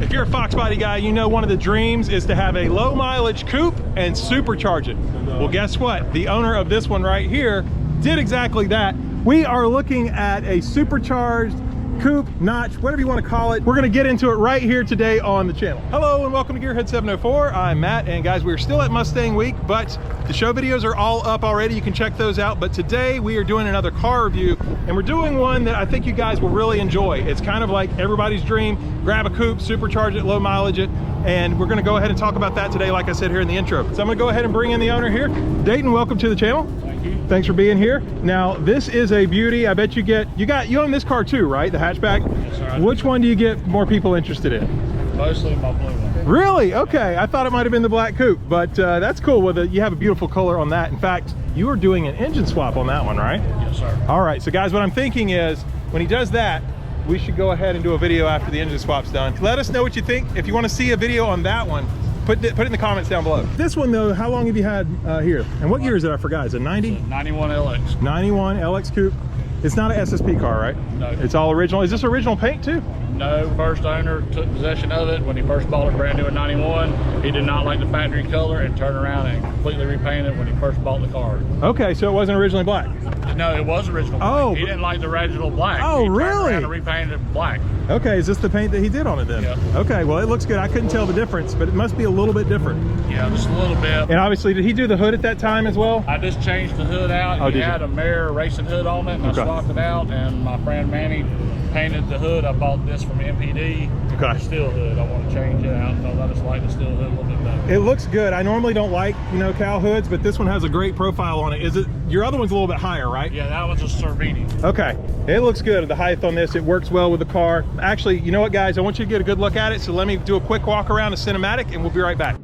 If you're a FoxBody guy, you know one of the dreams is to have a low mileage coupe and supercharge it. Well, guess what? The owner of this one right here did exactly that. We are looking at a supercharged coupe, notch, whatever you want to call it. We're going to get into it right here today on the channel. Hello and welcome to Gearhead 704. I'm Matt, and guys, we're still at Mustang Week, but the show videos are all up already. You can check those out. But today we are doing another car review, and we're doing one that I think you guys will really enjoy. It's kind of like everybody's dream. Grab a coupe, supercharge it, low mileage it, and we're going to go ahead and talk about that today, like I said here in the intro. So I'm going to go ahead and bring in the owner here. Dayton, welcome to the channel. Thanks for being here. Now, this is a beauty. I bet you own this car too, right? The hatchback? Yes, sir. Which one do you get more people interested in? Mostly my blue one. Really? Okay. I thought it might have been the black coupe, but that's cool. You have a beautiful color on that. In fact, you are doing an engine swap on that one, right? Yes, sir. All right. So guys, what I'm thinking is when he does that, we should go ahead and do a video after the engine swap's done. Let us know what you think. If you want to see a video on that one, put it in the comments down below. This one though, how long have you had here? And what year is it? I forgot. Is it 90? It's a 91 LX. 91 LX coupe. It's not an SSP car, right? No. It's all original. Is this original paint too? No, first owner took possession of it when he first bought it brand new in 91. He did not like the factory color and turned around and completely repainted it when he first bought the car. Okay, so it wasn't originally black. No, it was original black. Oh. He didn't like the original black. Oh, he really? Turned around and repainted it black. Okay, is this the paint that he did on it then? Yeah. Okay, well it looks good. I couldn't tell the difference, but it must be a little bit different. Yeah, just a little bit. And obviously, did he do the hood at that time as well? I just changed the hood out. Oh, He did had you? a Mirror racing hood on it, and I swapped it out, and my friend Manny painted the hood. I bought this from MPD. Okay. The steel hood. I want to change it out because I just like the steel hood a little bit better. It looks good. I normally don't like, cow hoods, but this one has a great profile on it. Your other one's a little bit higher, right? Yeah, that one's a Cervini. Okay, it looks good. The height on this, it works well with the car. Actually, you know what, guys? I want you to get a good look at it. So let me do a quick walk around the cinematic, and we'll be right back.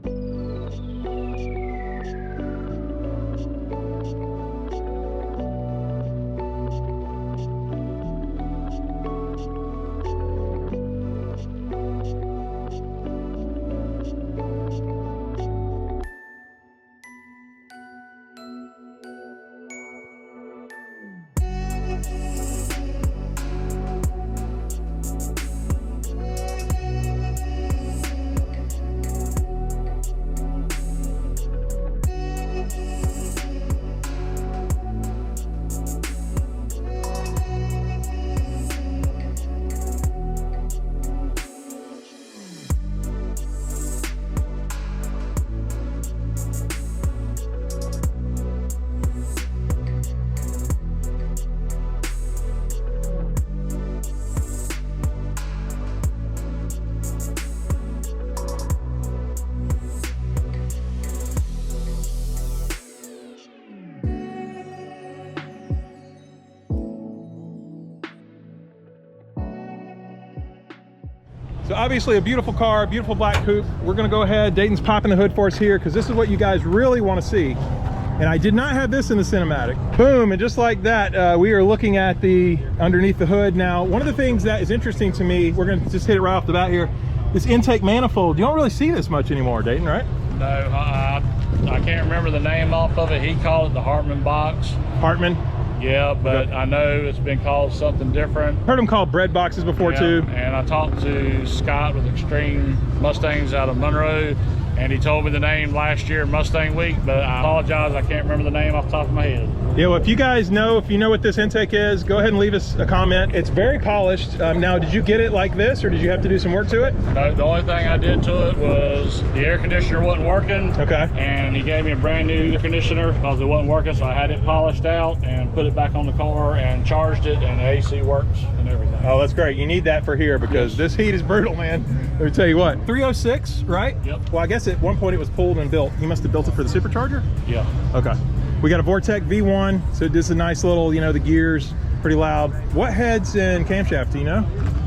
So obviously a beautiful car, beautiful black coupe. We're gonna go ahead, Dayton's popping the hood for us here because this is what you guys really wanna see. And I did not have this in the cinematic. Boom, and just like that, we are looking at the underneath the hood. Now, one of the things that is interesting to me, we're gonna just hit it right off the bat here, this intake manifold. You don't really see this much anymore, Dayton, right? No, I can't remember the name off of it. He called it the Hartman box. Hartman? Yeah, but Okay. I know it's been called something different. Heard them called bread boxes before too. And I talked to Scott with Extreme Mustangs out of Monroe, and he told me the name last year, Mustang Week, but I apologize, I can't remember the name off the top of my head. Yeah, well, if you guys know, if you know what this intake is, go ahead and leave us a comment. It's very polished. Now, did you get it like this, or did you have to do some work to it? No, the only thing I did to it was the air conditioner wasn't working. Okay. And he gave me a brand new air conditioner because it wasn't working, so I had it polished out and put it back on the car and charged it, and the AC works and everything. Oh, that's great. You need that for here because Yes. this heat is brutal, man. Let me tell you what. 306, right? Yep. Well, I guess at one point it was pulled and built. He must have built it for the supercharger? Yeah. Okay. We got a VORTECH V1, so this is a nice little, the gears, pretty loud. What heads and camshaft, do you know?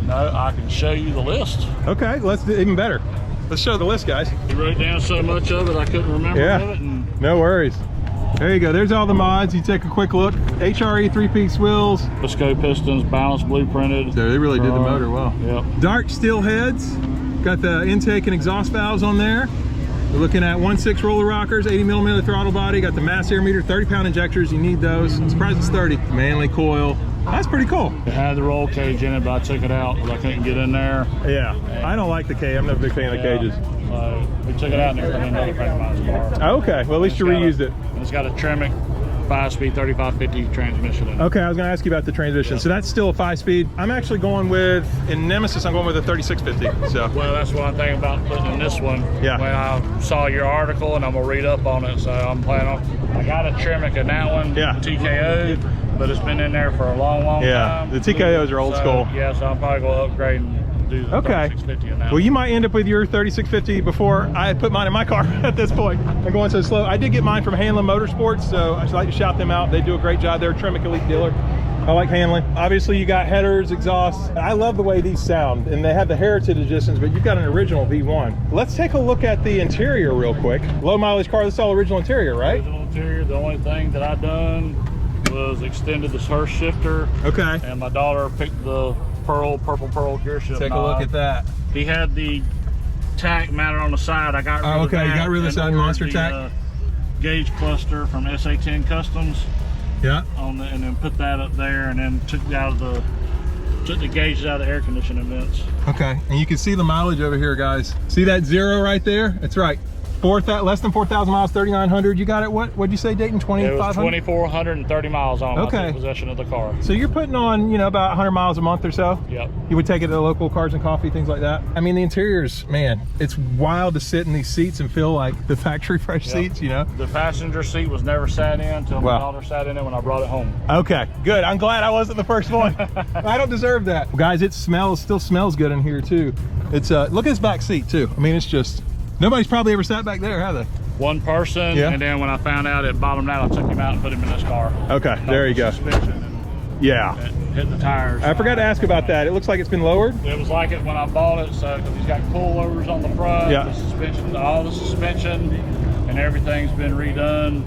No, I can show you the list. Okay, let's do even better. Let's show the list, guys. He wrote down so much of it I couldn't remember Yeah, of it. And no worries. There you go. There's all the mods. You take a quick look. HRE 3-piece wheels. Bisco pistons, balanced, blueprinted. So they really did the motor well. Yep. Dark steel heads. Got the intake and exhaust valves on there. We're looking at 1.6 roller rockers, 80mm throttle body, got the mass air meter, 30-pound injectors. You need those. I'm surprised it's 30. Manly coil. That's pretty cool. It had the roll cage in it, but I took it out because I couldn't get in there. Yeah, I don't like the cage. I'm not a big fan of the cages. We took it out and put it in another friend of mine's car. Okay, well at least you reused it. It's got a Tremec 5-speed 3550 transmission in it. Okay, I was going to ask you about the transmission. So that's still a 5-speed. I'm actually going with, in Nemesis, I'm going with a 3650. So. Well, that's what I'm thinking about putting in this one. Yeah. When I saw your article and I'm going to read up on it, so I'm planning on, I got a Tremec in that one, yeah. TKO, but it's been in there for a long time. Yeah, the TKOs are old school. Yeah, so I'm probably going to upgrade and do the 3650 in that. Well, you might end up with your 3650 before I put mine in my car at this point. I'm going so slow. I did get mine from Hanlon Motorsports, so I'd like to shout them out. They do a great job. They're a Tremec Elite dealer. I like Hanlon. Obviously, you got headers, exhausts. I love the way these sound, and they have the heritage editions, but you've got an original V1. Let's take a look at the interior real quick. Low mileage car, this is all original interior, right? Original interior. The only thing that I done was extended the Hurst shifter. Okay. And my daughter picked the purple pearl gear shift. Take a look at that. He had the tack mounted on the side. I got rid of that. Okay, you got rid of the side monster tack. Gauge cluster from SA10 Customs. Yeah. And then put that up there, and then took the gauges out of the air conditioning vents. Okay, and you can see the mileage over here, guys. See that 0 right there? That's right. Less than 4,000 miles, 3,900. You got it, what'd you say, Dayton? 2,500? It was 2,430 miles on my possession of the car. So you're putting on, you know, about 100 miles a month or so? Yep. You would take it to local Cars and Coffee, things like that? I mean, the interiors, man, it's wild to sit in these seats and feel like the factory fresh seats, you know? The passenger seat was never sat in until my daughter sat in it when I brought it home. Okay, good. I'm glad I wasn't the first one. I don't deserve that. Well, guys, it still smells good in here too. It's look at this back seat too. I mean, it's just, nobody's probably ever sat back there, have they? One person, and then when I found out it bottomed out, I took him out and put him in this car. Okay, there you go. Yeah. Hit the tires. I forgot to ask about that. It looks like it's been lowered. It was like it when I bought it, so because he's got coilovers on the front, the suspension, all the suspension and everything's been redone.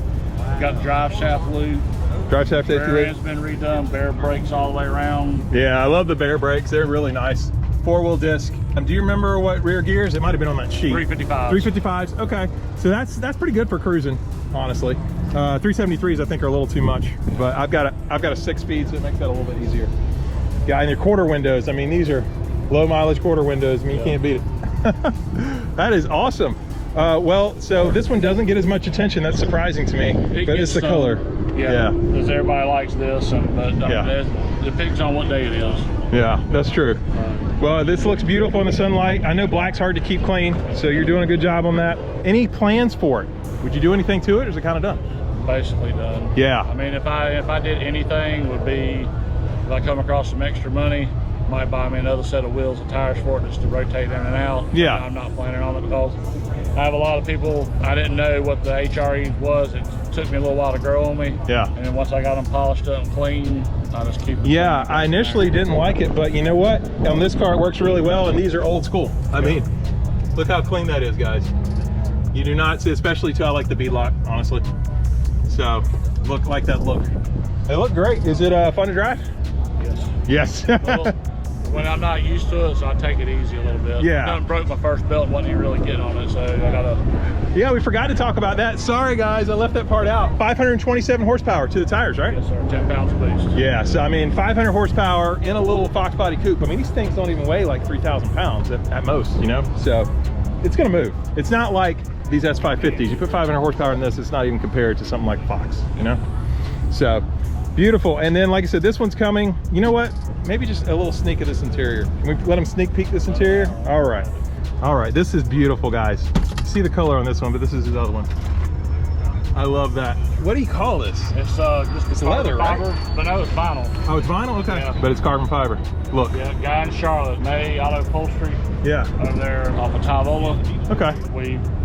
Got the drive shaft loop. Drive shaft safety loop. It's been redone. Bear brakes all the way around. Yeah, I love the Bear brakes. They're really nice. 4-wheel disc. Do you remember what rear gears? It might have been on that sheet. 355s. 355s. Okay, so that's pretty good for cruising, honestly. 373s I think are a little too much, but I've got a 6-speed, so it makes that a little bit easier. Yeah, and your quarter windows. I mean, these are low mileage quarter windows. I mean, you can't beat it. That is awesome. Well, so this one doesn't get as much attention. That's surprising to me, but it's the color. Yeah, because everybody likes this, but it depends on what day it is. Yeah, that's true. Well, this looks beautiful in the sunlight. I know black's hard to keep clean, so you're doing a good job on that. Any plans for it? Would you do anything to it, or is it kind of done? Basically done. Yeah. I mean, if I did anything, would be if I come across some extra money, might buy me another set of wheels and tires for it just to rotate in and out. Yeah. I'm not planning on it because I have a lot of people, I didn't know what the HRE was. It took me a little while to grow on me. Yeah. And then once I got them polished up and clean, I just keep it. Yeah, I initially didn't like it, but you know what? On this car, it works really well, and these are old school. I mean, look how clean that is, guys. You do not see, especially too, I like the beadlock, honestly. So, look like that look. They look great. Is it fun to drive? Yes. Yes. When I'm not used to it, so I take it easy a little bit. Yeah. I done broke my first belt and wasn't even really getting on it, so I gotta. Yeah, we forgot to talk about that. Sorry, guys, I left that part out. 527 horsepower to the tires, right? Yes, sir. 10 pounds a boost. Yeah, so I mean, 500 horsepower in a little FoxBody coupe. I mean, these things don't even weigh like 3,000 pounds at most, you know? So it's gonna move. It's not like these S550s. You put 500 horsepower in this, it's not even compared to something like Fox, you know? So beautiful. And then, like I said, this one's coming. You know what? Maybe just a little sneak of this interior. Can we let them sneak peek this interior? All right. All right, this is beautiful, guys. See the color on this one, but this is his other one. I love that. What do you call this? It's leather, fiber, right? but no, it's vinyl. Oh, it's vinyl? Okay. Yeah. But it's carbon fiber. Look. Yeah, guy in Charlotte, May Auto Upholstery. Yeah. Over there off of Tyvola. Okay.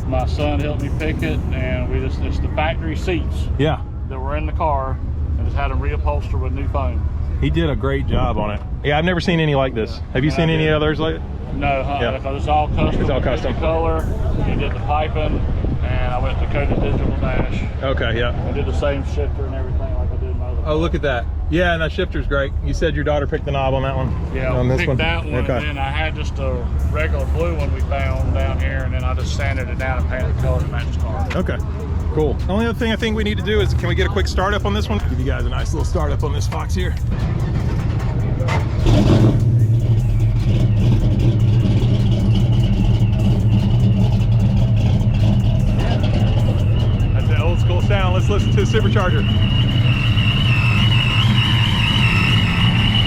My son helped me pick it, and it's the factory seats. Yeah. That were in the car, and just had them reupholstered with new foam. He did a great job on it. Yeah, I've never seen any like this. Have you seen any others like it? No, because it's all custom. It's all custom. The color, he did the piping, and I went to coated digital dash. Okay, yeah. I did the same shifter and everything like I did in my other Oh, look at that. Yeah, and that shifter's great. You said your daughter picked the knob on that one? Yeah, on we this picked one? that one, Okay. and then I had just a regular blue one we found down here, and then I just sanded it down and painted the color to match the car. Okay, cool. The only other thing I think we need to do is, can we get a quick startup on this one? Give you guys a nice little startup on this Fox here. That's an old school sound. Let's listen to the supercharger.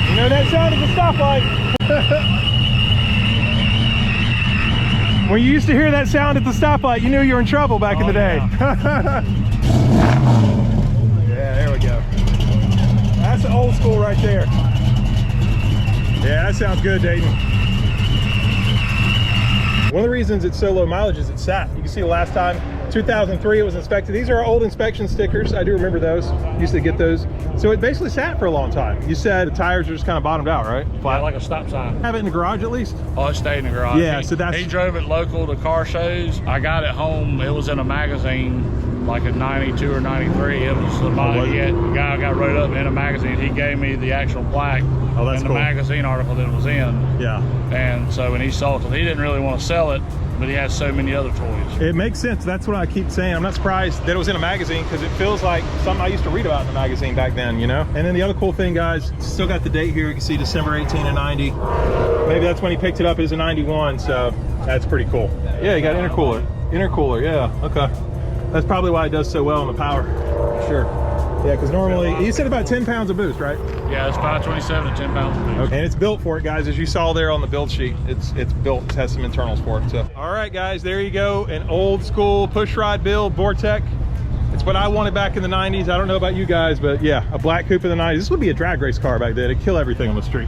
You know that sound at the stoplight. When you used to hear that sound at the stoplight, you knew you were in trouble back in the day. Yeah, there we go. That's the old school right there. Yeah, that sounds good, Dayton. One of the reasons it's so low mileage is it's sat. You can see the last time, 2003, it was inspected. These are our old inspection stickers. I do remember those. Used to get those. So it basically sat for a long time. You said the tires are just kind of bottomed out, right? Flat, like a stop sign. Have it in the garage at least? Oh, it stayed in the garage. Yeah, so that's... He drove it local to car shows. I got it home. It was in a magazine, like a 92 or 93. It was the model. The guy got wrote up in a magazine. He gave me the actual plaque that's and the cool. magazine article that it was in. Yeah. And so when he saw it, he didn't really want to sell it, but he has so many other toys. It makes sense. That's what I keep saying. I'm not surprised that it was in a magazine because it feels like something I used to read about in the magazine back then, you know? And then the other cool thing, guys, still got the date here. You can see December 18 of 90. Maybe that's when he picked it up as a 91, so that's pretty cool. Yeah, you got intercooler. Intercooler, yeah, okay. That's probably why it does so well in the power, for sure. Yeah, because normally, you said about 10 pounds of boost, right? Yeah, it's 527 and 10 pounds of boost. Okay, and it's built for it, guys. As you saw there on the build sheet, it's built, it has some internals for it. So, all right, guys, there you go. An old school push rod build, VORTECH. It's what I wanted back in the 90s. I don't know about you guys, but yeah, a black coupe in the 90s. This would be a drag race car back then. It'd kill everything on the street.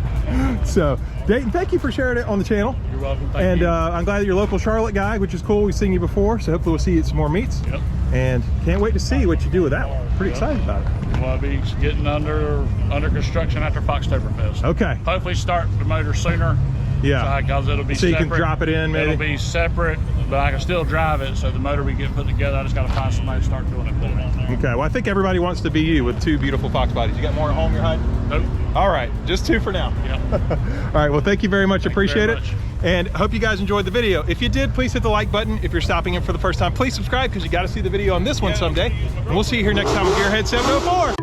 So, Dayton, thank you for sharing it on the channel. You're welcome. Thank you. I'm glad that you're a local Charlotte guy, which is cool. We've seen you before, so hopefully we'll see you at some more meets. Yep. And can't wait to see what you do with that one. Pretty excited about it. We'll be getting under construction after Foxtoberfest. Okay. Hopefully start the motor sooner. Yeah. Because it'll be so separate. You can drop it in, maybe? It'll be separate, but I can still drive it. So the motor we get put together, I just got to find somebody to start doing it. Put it on there. Okay. Well, I think everybody wants to be you with two beautiful Fox bodies. You got more at home you're hiding? Nope. All right. Just two for now. Yep. All right. Well, thank you very much. Appreciate it. Much. And hope you guys enjoyed the video. If you did, please hit the like button. If you're stopping in for the first time, please subscribe because you got to see the video on this one someday. And we'll see you here next time with Gearhead 704.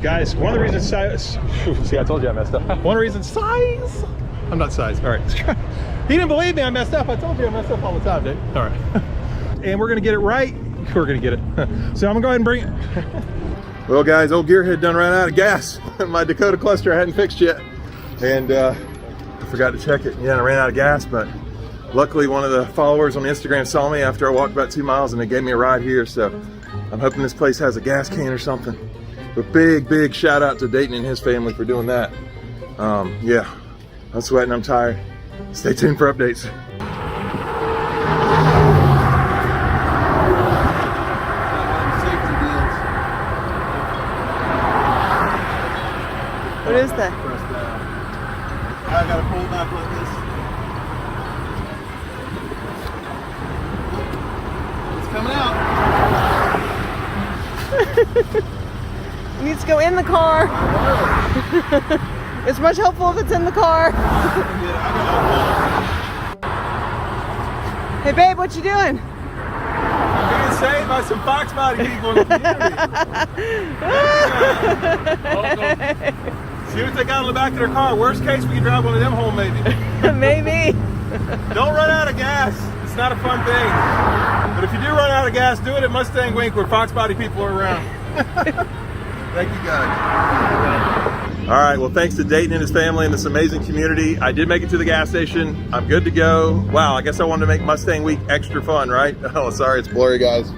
Guys, one of the reasons see, I told you I messed up. One of the reasons size. I'm not size. All right. He didn't believe me. I messed up. I told you I messed up all the time, dude. All right. And we're gonna get it right. We're gonna get it. So I'm gonna go ahead and bring it. Well, guys, old Gearhead done ran out of gas. My Dakota cluster I hadn't fixed yet, and I forgot to check it. Yeah, I ran out of gas, but luckily one of the followers on Instagram saw me after I walked about 2 miles, and they gave me a ride here. So I'm hoping this place has a gas can or something. But big shout out to Dayton and his family for doing that. Yeah, I'm sweating, I'm tired. Stay tuned for updates. What is that? I gotta pull back like this. It's coming out. It needs to go in the car. It's much helpful if it's in the car. Hey babe, what you doing? Being saved by some FoxBody people in the community. See what they got on the back of their car. Worst case, we can drive one of them home maybe. Maybe. Don't run out of gas. It's not a fun thing. But if you do run out of gas, do it at Mustang Week where FoxBody people are around. Thank you guys. All right, well, thanks to Dayton and his family and this amazing community. I did make it to the gas station. I'm good to go. Wow, I guess I wanted to make Mustang Week extra fun, right? Oh, sorry, it's blurry, guys.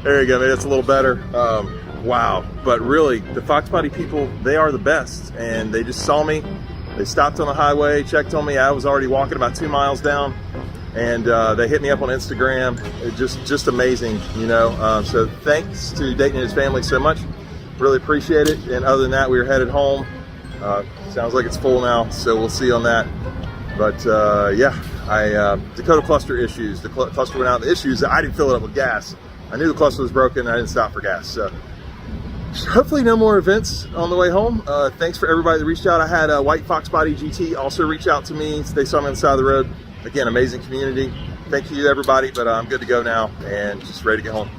There you go, maybe that's a little better. wow. But really, the FoxBody people, they are the best. And they just saw me. They stopped on the highway, checked on me. I was already walking about 2 miles down. And they hit me up on Instagram. Just amazing, you know. So thanks to Dayton and his family so much. Really appreciate it. And other than that, we were headed home. Sounds like it's full now, so we'll see on that. But yeah, Dakota cluster issues. The cluster went out. The issues, I didn't fill it up with gas. I knew the cluster was broken. I didn't stop for gas. So hopefully no more events on the way home. Thanks for everybody that reached out. I had a white FoxBody GT also reach out to me. They saw me on the side of the road. Again, amazing community. Thank you everybody, but I'm good to go now and just ready to get home.